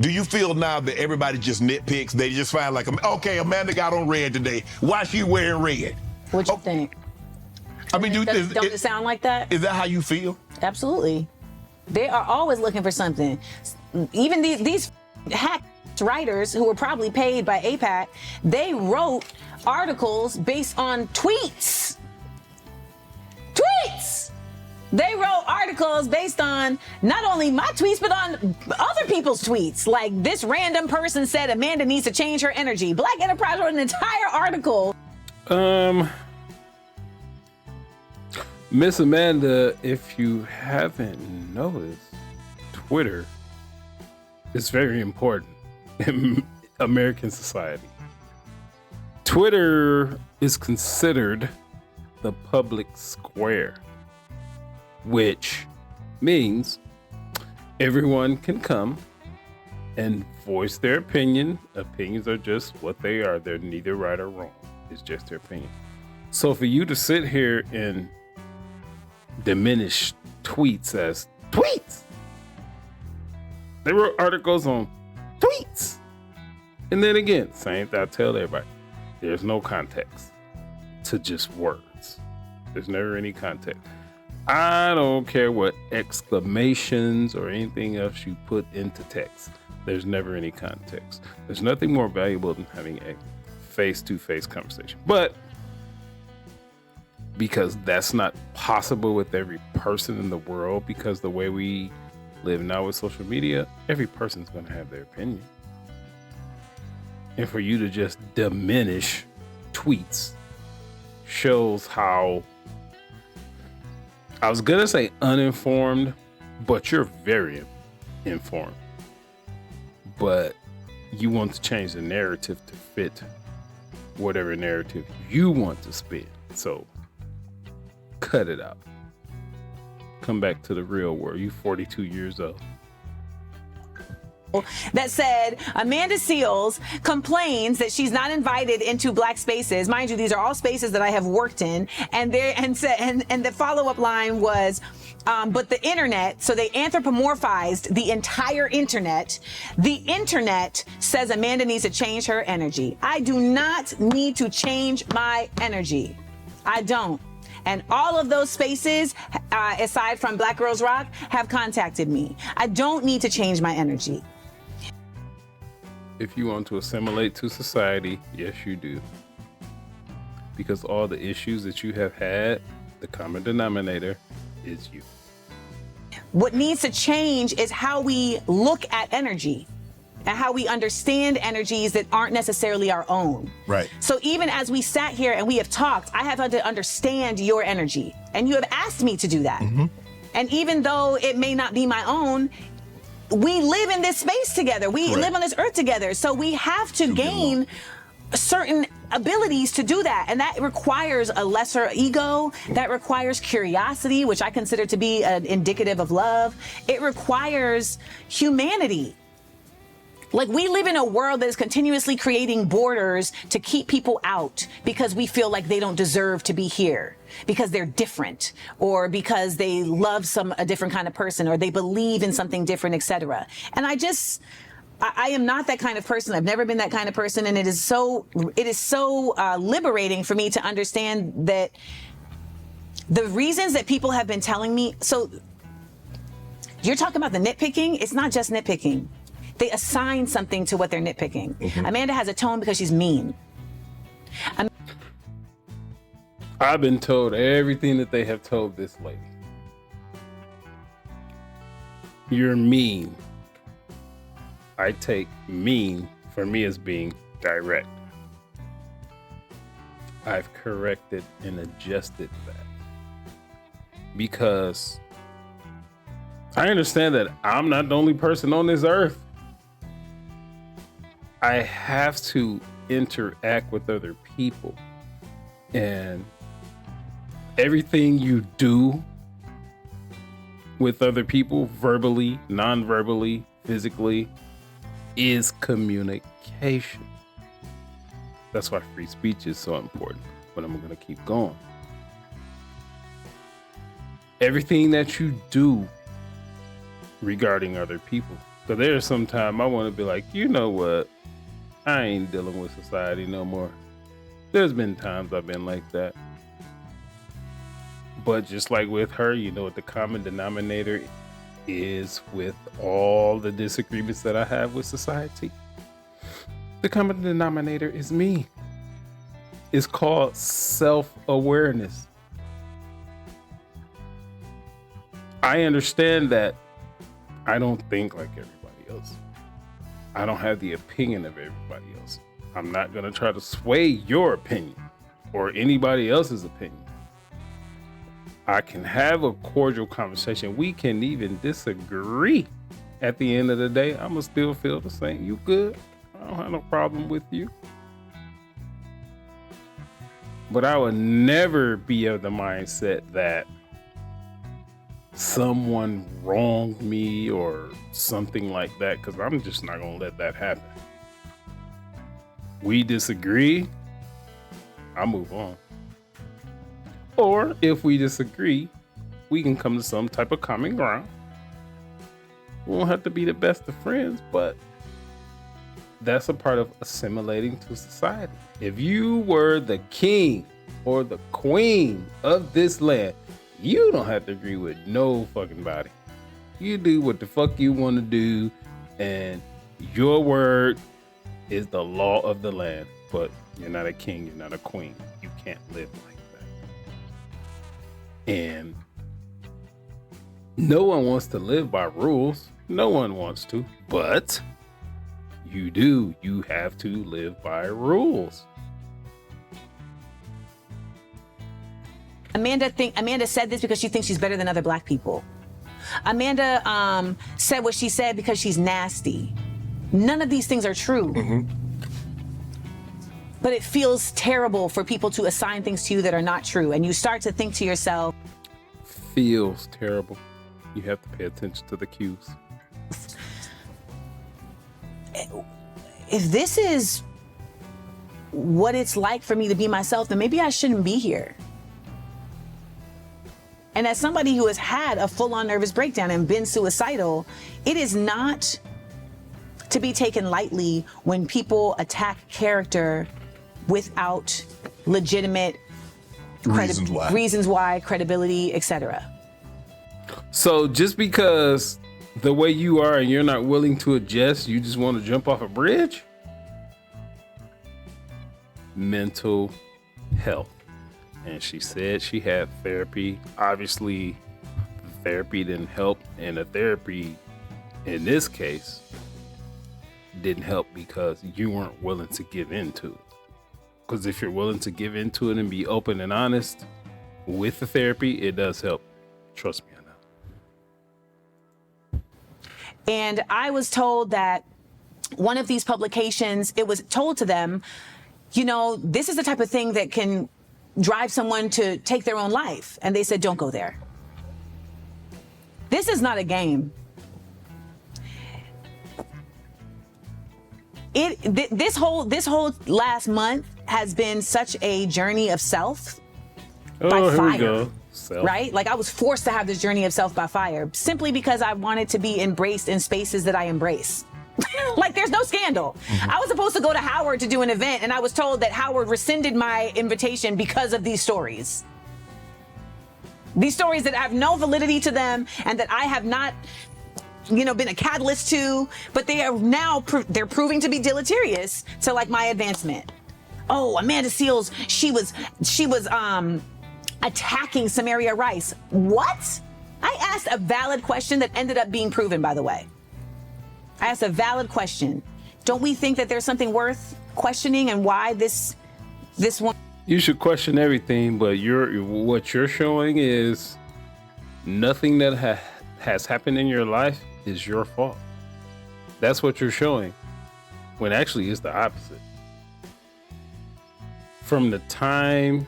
Do you feel now that everybody just nitpicks? They just find like, okay, Amanda got on red today. Why she wearing red? What you think? I mean, don't it sound like that? Is that how you feel? Absolutely. They are always looking for something. Even these hack writers who were probably paid by APAC, they wrote articles based on tweets. They wrote articles based on not only my tweets, but on other people's tweets. Like, this random person said Amanda needs to change her energy. Black Enterprise wrote an entire article. Miss Amanda, if you haven't noticed, Twitter is very important in American society. Twitter is considered the public square, which means everyone can come and voice their opinion. Opinions are just what they are. They're neither right or wrong. It's just their opinion. So for you to sit here and diminish tweets as tweets, they wrote articles on tweets. And then again, same thing I tell everybody, there's no context to just words. There's never any context. I don't care what exclamations or anything else you put into text. There's never any context. There's nothing more valuable than having a face-to-face conversation. But because that's not possible with every person in the world, because the way we live now with social media, every person's going to have their opinion. And for you to just diminish tweets shows how, I was going to say uninformed, but you're very informed. But you want to change the narrative to fit whatever narrative you want to spin. So cut it out. Come back to the real world. You 42 years old. That said, Amanda Seales complains that she's not invited into Black spaces. Mind you, these are all spaces that I have worked in. And the follow-up line was, but the internet, so they anthropomorphized the entire internet. The internet says Amanda needs to change her energy. I do not need to change my energy. I don't. And all of those spaces, aside from Black Girls Rock, have contacted me. I don't need to change my energy. If you want to assimilate to society, yes, you do. Because all the issues that you have had, the common denominator is you. What needs to change is how we look at energy and how we understand energies that aren't necessarily our own. Right. So even as we sat here and we have talked, I have had to understand your energy. And you have asked me to do that. Mm-hmm. And even though it may not be my own, we live in this space together. We live on this earth together. So we have to gain certain abilities to do that. And that requires a lesser ego. That requires curiosity, which I consider to be indicative of love. It requires humanity. Like, we live in a world that is continuously creating borders to keep people out because we feel like they don't deserve to be here because they're different, or because they love a different kind of person, or they believe in something different, etc. And I am not that kind of person. I've never been that kind of person. And it is so liberating for me to understand that the reasons that people have been telling me. So you're talking about the nitpicking. It's not just nitpicking. They assign something to what they're nitpicking. Mm-hmm. Amanda has a tone because she's mean. I've been told everything that they have told this lady. You're mean. I take mean for me as being direct. I've corrected and adjusted that because I understand that I'm not the only person on this earth. I have to interact with other people, and everything you do with other people, verbally, non-verbally, physically, is communication. That's why free speech is so important, but I'm going to keep going. Everything that you do regarding other people But there's some time I want to be like, you know what? I ain't dealing with society no more. There's been times I've been like that. But just like with her, you know what the common denominator is with all the disagreements that I have with society? The common denominator is me. It's called self-awareness. I understand that I don't think like everybody else. I don't have the opinion of everybody else. I'm not going to try to sway your opinion or anybody else's opinion. I can have a cordial conversation. We can even disagree. At the end of the day, I'm going to still feel the same. You good? I don't have no problem with you. But I would never be of the mindset that someone wronged me or something like that, because I'm just not going to let that happen. We disagree, I move on. Or if we disagree, we can come to some type of common ground. We won't have to be the best of friends, but that's a part of assimilating to society. If you were the king or the queen of this land, you don't have to agree with no fucking body. You do what the fuck you want to do, and your word is the law of the land. But you're not a king, you're not a queen. You can't live like that. And no one wants to live by rules. No one wants to, but you do. You have to live by rules. Amanda said this because she thinks she's better than other black people. Amanda said what she said because she's nasty. None of these things are true. Mm-hmm. But it feels terrible for people to assign things to you that are not true. And you start to think to yourself, feels terrible. You have to pay attention to the cues. If this is what it's like for me to be myself, then maybe I shouldn't be here. And as somebody who has had a full-on nervous breakdown and been suicidal, it is not to be taken lightly when people attack character without legitimate reasons why, credibility, etc. So just because the way you are and you're not willing to adjust, you just want to jump off a bridge? Mental health. And she said she had therapy. Obviously, the therapy didn't help. And the therapy, in this case, didn't help because you weren't willing to give into it. Because if you're willing to give into it and be open and honest with the therapy, it does help. Trust me, I know. And I was told that one of these publications, it was told to them, you know, this is the type of thing that can drive someone to take their own life. And they said, don't go there. This is not a game. This whole last month has been such a journey of self by here fire. We go. Self. Right? Like I was forced to have this journey of self by fire simply because I wanted to be embraced in spaces that I embrace. Like there's no scandal. Mm-hmm. I was supposed to go to Howard to do an event and I was told that Howard rescinded my invitation because of these stories. These stories that have no validity to them and that I have not, you know, been a catalyst to, but they are now, they're proving to be deleterious to like my advancement. Oh, Amanda Seales, she was attacking Samaria Rice. What? I asked a valid question that ended up being proven, by the way. I asked a valid question. Don't we think that there's something worth questioning and why this one? You should question everything, but what you're showing is nothing that has happened in your life is your fault. That's what you're showing, when actually it's the opposite. From the time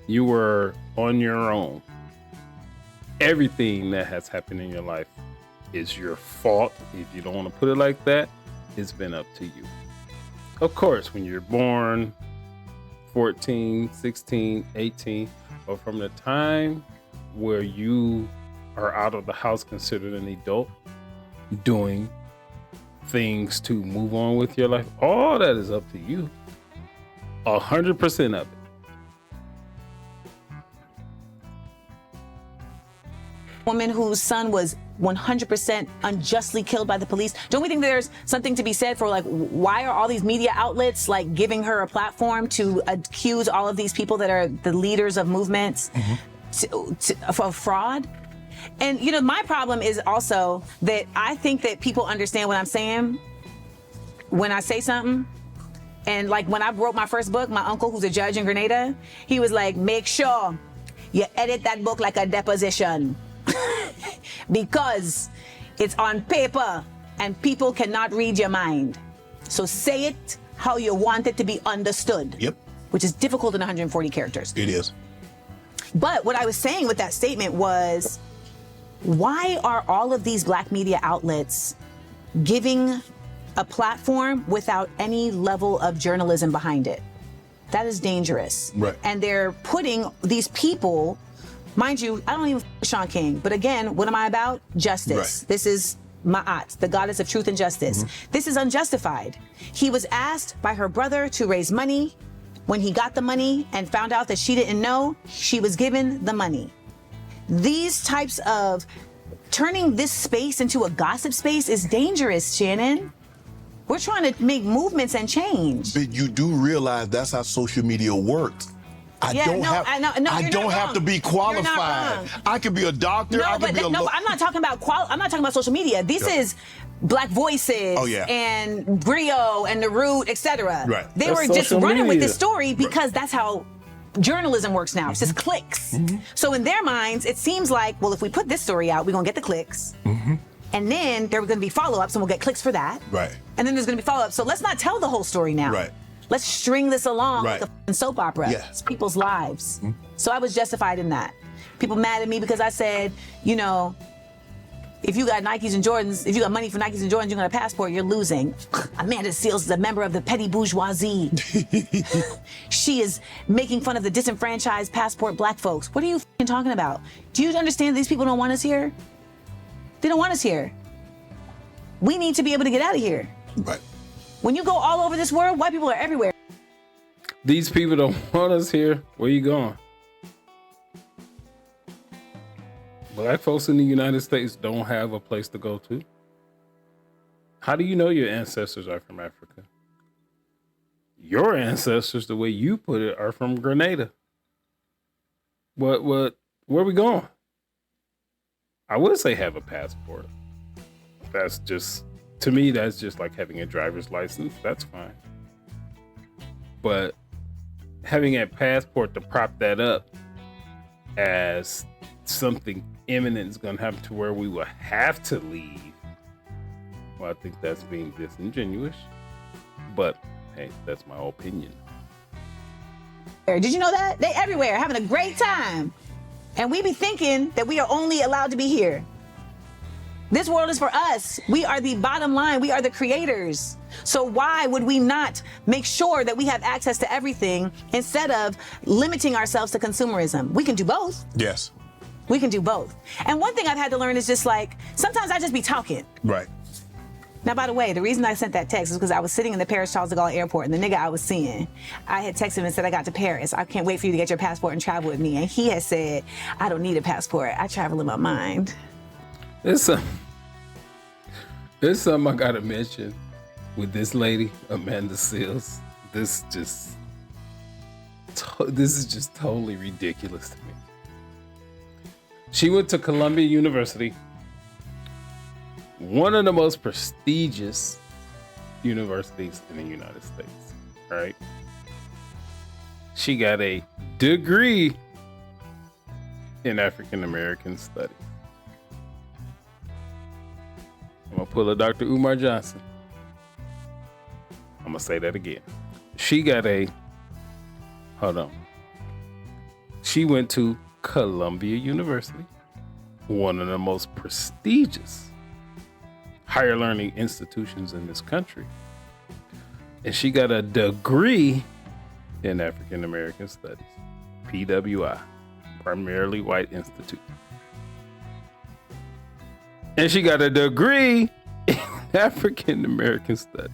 you were on your own, everything that has happened in your life is your fault. If you don't want to put it like that, it's been up to you. Of course, when you're born 14, 16, 18, or from the time where you are out of the house considered an adult, doing things to move on with your life, all that is up to you. 100% of it. Woman whose son was 100% unjustly killed by the police. Don't we think there's something to be said for, like, why are all these media outlets like giving her a platform to accuse all of these people that are the leaders of movements of fraud? And you know, my problem is also that I think that people understand what I'm saying when I say something. And like when I wrote my first book, my uncle, who's a judge in Grenada, he was like, make sure you edit that book like a deposition. Because it's on paper and people cannot read your mind. So say it how you want it to be understood. Yep. Which is difficult in 140 characters. It is. But what I was saying with that statement was, why are all of these black media outlets giving a platform without any level of journalism behind it? That is dangerous. Right. And they're putting these people, mind you, I don't even Sean King, but again, what am I about? Justice. Right. This is Ma'at, the goddess of truth and justice. This is unjustified. He was asked by her brother to raise money. When he got the money and found out that she didn't know, she was given the money. These types of turning this space into a gossip space is dangerous, Shannon. We're trying to make movements and change. But you do realize that's how social media works. I don't have to be qualified. I could be a doctor. I could be a I'm not talking about I'm not talking about social media. This is Black Voices and Griot and The Root, etc. Right. They were just running with this story because that's how journalism works now. It's just clicks. So in their minds, it seems like, well, if we put this story out, we're going to get the clicks. And then there are going to be follow-ups and we'll get clicks for that. Right. And then there's going to be follow-ups. So let's not tell the whole story now. Right. Let's string this along like a f***ing soap opera. Yeah. It's people's lives. So I was justified in that. People mad at me because I said, you know, if you got Nikes and Jordans, if you got money for Nikes and Jordans, you got a passport, you're losing. Amanda Seales is a member of the petty bourgeoisie. She is making fun of the disenfranchised passport black folks. What are you f***ing talking about? Do you understand these people don't want us here? They don't want us here. We need to be able to get out of here. Right. When you go all over this world, white people are everywhere. These people don't want us here. Where you going? Black folks in the United States don't have a place to go to. How do you know your ancestors are from Africa? Your ancestors, the way you put it, are from Grenada. Where are we going? I would say have a passport. That's just, to me, that's just like having a driver's license. That's fine. But having a passport to prop that up as something imminent is going to happen to where we will have to leave, well, I think that's being disingenuous. But hey, that's my opinion. Did you know that? They everywhere having a great time. And we be thinking that we are only allowed to be here. This world is for us. We are the bottom line. We are the creators. So why would we not make sure that we have access to everything instead of limiting ourselves to consumerism? We can do both. Yes. We can do both. And one thing I've had to learn is just like, sometimes I just be talking. Right. Now, by the way, the reason I sent that text is because I was sitting in the Paris Charles de Gaulle airport, and the nigga I was seeing, I had texted him and said, I got to Paris. I can't wait for you to get your passport and travel with me. And he had said, I don't need a passport. I travel in my mind. There's something I gotta mention with this lady, Amanda Seales. This is just totally ridiculous to me. She went to Columbia University, one of the most prestigious universities in the United States, right? She got a degree in African American studies. I'm gonna pull a Dr. Umar Johnson. I'm gonna say that again. She went to Columbia University, one of the most prestigious higher learning institutions in this country. And she got a degree in African American Studies, PWI, primarily white institute. And she got a degree African American Studies.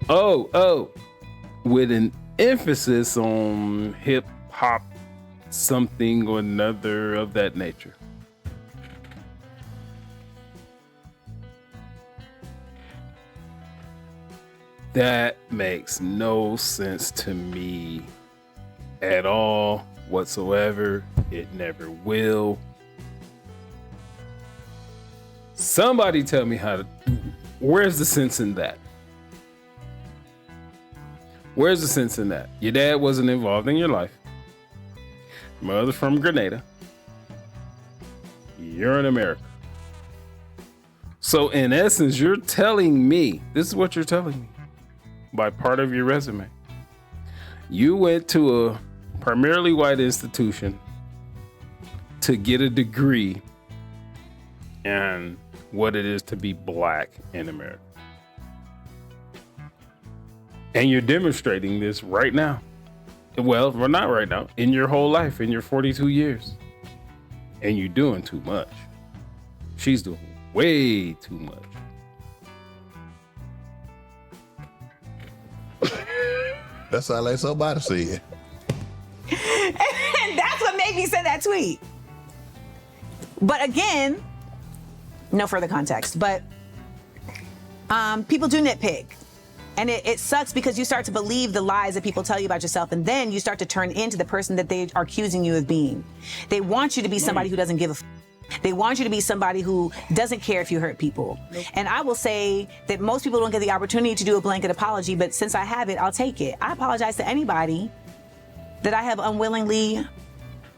Oh, with an emphasis on hip hop, something or another of that nature. That makes no sense to me at all whatsoever. It never will. Somebody tell me where's the sense in that? Where's the sense in that? Your dad wasn't involved in your life. Mother from Grenada. You're in America. So in essence, you're telling me, this is what you're telling me by part of your resume. You went to a primarily white institution to get a degree in what it is to be black in America. And you're demonstrating this right now. Well, not right now, in your whole life, in your 42 years. And you're doing too much. She's doing way too much. That sounds like somebody said. And that's what made me send that tweet. But again, no further context. But people do nitpick. And it sucks because you start to believe the lies that people tell you about yourself, and then you start to turn into the person that they are accusing you of being. They want you to be somebody who doesn't give a f. They want you to be somebody who doesn't care if you hurt people. Nope. And I will say that most people don't get the opportunity to do a blanket apology, but since I have it, I'll take it. I apologize to anybody that I have unwillingly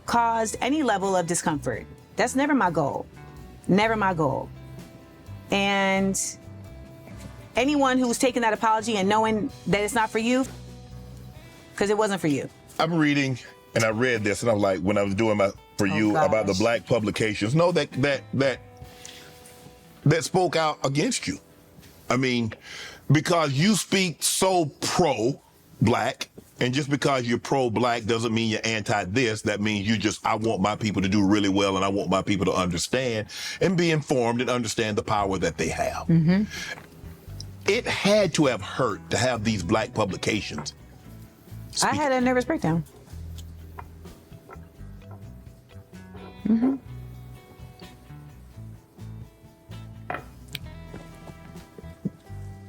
caused any level of discomfort. That's never my goal. Never my goal. And anyone who's taking that apology and knowing that it's not for you, because it wasn't for you. I'm reading, and I read this, and I'm like, when I was doing my for you about the black publications, no, that spoke out against you. I mean, because you speak so pro-black, and just because you're pro-black doesn't mean you're anti-this. That means I want my people to do really well, and I want my people to understand and be informed and understand the power that they have. Mm-hmm. It had to have hurt to have these black publications. I had a nervous breakdown. Mm-hmm.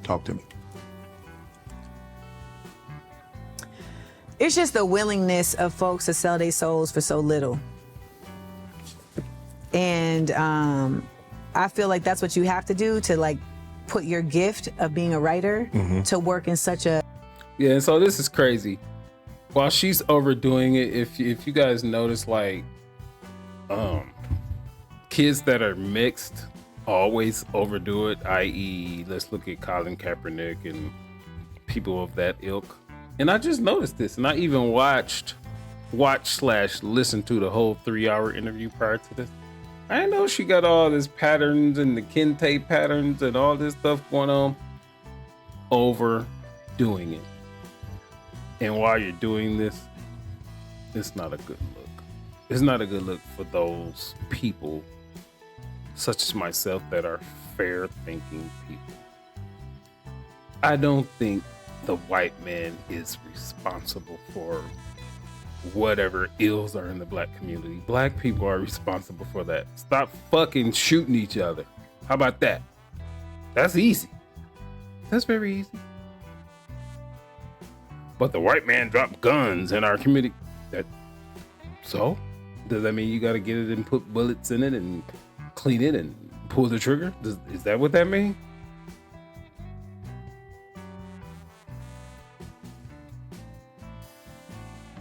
Talk to me. It's just the willingness of folks to sell their souls for so little. And I feel like that's what you have to do to like put your gift of being a writer to work in such a... Yeah, so this is crazy. While she's overdoing it, if you guys notice, like, kids that are mixed always overdo it, i.e., let's look at Colin Kaepernick and people of that ilk. And I just noticed this, and I even watch/listen to the whole 3-hour interview prior to this. I know she got all this patterns and the kente patterns and all this stuff going on, overdoing it. And while you're doing this, it's not a good look. It's not a good look for those people, such as myself, that are fair-thinking people. I don't think the white man is responsible for whatever ills are in the black community. Black people are responsible for that. Stop fucking shooting each other. How about that? That's easy. That's very easy. But the white man dropped guns in our community. So? Does that mean you gotta get it and put bullets in it and clean it and pull the trigger? Is that what that means?